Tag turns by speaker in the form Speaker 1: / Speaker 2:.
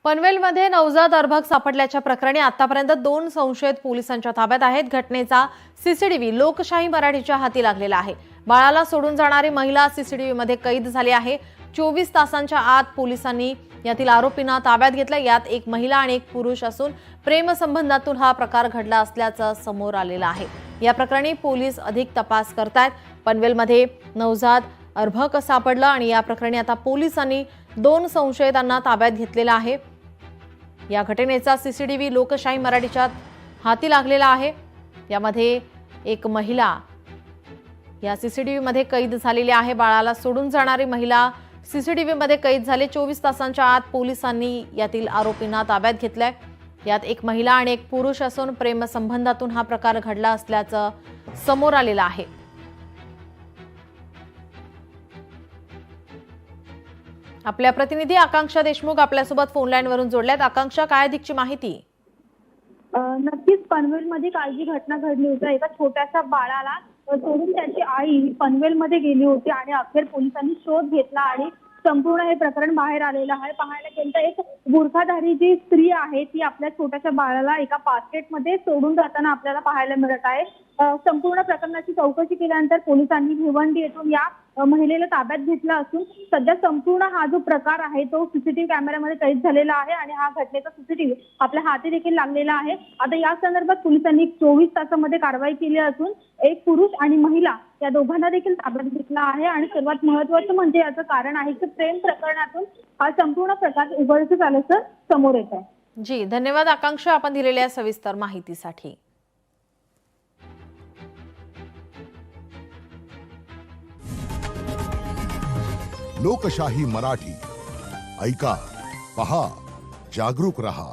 Speaker 1: पनवेलमध्ये नवजात अर्भक सापडल्याच्या प्रकरणी आतापर्यंत 2 संशयित पोलिसांच्या ताब्यात आहेत। घटनेचा सीसीटीव्ही लोकशाही मराठीच्या हाती लागलेला आहे। बाळाला सोडून जाणारी महिला सीसीटीव्हीमध्ये कैद झाली आहे। 24 तासांच्या आत पोलिसांनी यातील आरोपींना ताब्यात घेतलं। यात एक महिला आणि एक पुरुष असून प्रेमसंबंधातून हा प्रकार घडला असल्याचं समोर आलेलं आहे। या प्रकरणी पोलीस अधिक तपास करतायत। पनवेलमध्ये नवजात अर्भक सापडलं आणि या प्रकरणी आता पोलिसांनी 2 संशयितांना ताब्यात घेतलेलं आहे। या घटनेचा सीसीटीव्ही लोकशाही मराठीच्या हाती लागलेला आहे। यामध्ये एक महिला या सीसीटीव्हीमध्ये कैद झालेली आहे। बाळाला सोडून जाणारी महिला सीसीटीव्हीमध्ये कैद झाली। 24 तासांच्या आत पोलिसांनी यातील आरोपींना ताब्यात घेतलंय। यात एक महिला आणि एक पुरुष असून प्रेमसंबंधातून हा प्रकार घडला असल्याचं समोर आलेलं आहे। आपल्या प्रतिनिधी आकांक्षा देशमुख आपल्यासोबत फोन लाईन वरून जोडल्यात। आकांक्षा, काय अधिकची माहिती?
Speaker 2: नक्कीच पनवेलमध्ये काल जी घटना घडली होती, एका छोट्याशा बाळाला सोडून त्याची आई पनवेलमध्ये गेली होती आणि अखेर पोलिसांनी शोध घेतला आणि संपूर्ण हे प्रकरण बाहेर आलेलं आहे। पाहायला गेलं तर एक बुरखाधारी जी स्त्री आहे ती आपल्या छोट्याशा बाळाला एका बास्केटमध्ये सोडून जाताना आपल्याला पाहायला मिळत आहे। संपूर्ण प्रकरणाची चौकशी केल्यानंतर पोलिसांनी भिवंडी येथून या महिलेला ताब्यात घेतला असून सध्या संपूर्ण हा जो प्रकार आहे तो सीसीटीव्ही कॅमेऱ्यामध्ये कैद झालेला आहे आणि हा घटनेचा सीसीटीव्ही आपल्या हाती देखील लागलेला आहे। आता या संदर्भात पोलिसांनी 24 तासामध्ये कारवाई केली असून एक पुरुष आणि महिला या दोघांना देखील ताब्यात घेतला आहे आणि सर्वात महत्त्वाचं म्हणजे याचं कारण आहे की प्रेम प्रकरणातून हा संपूर्ण प्रकार उघडकीस आल्याचं समोर येत आहे।
Speaker 1: जी, धन्यवाद आकांक्षा, आपण दिलेल्या सविस्तर माहितीसाठी।
Speaker 3: लोकशाही मराठी ऐका, पहा, जागरूक रहा।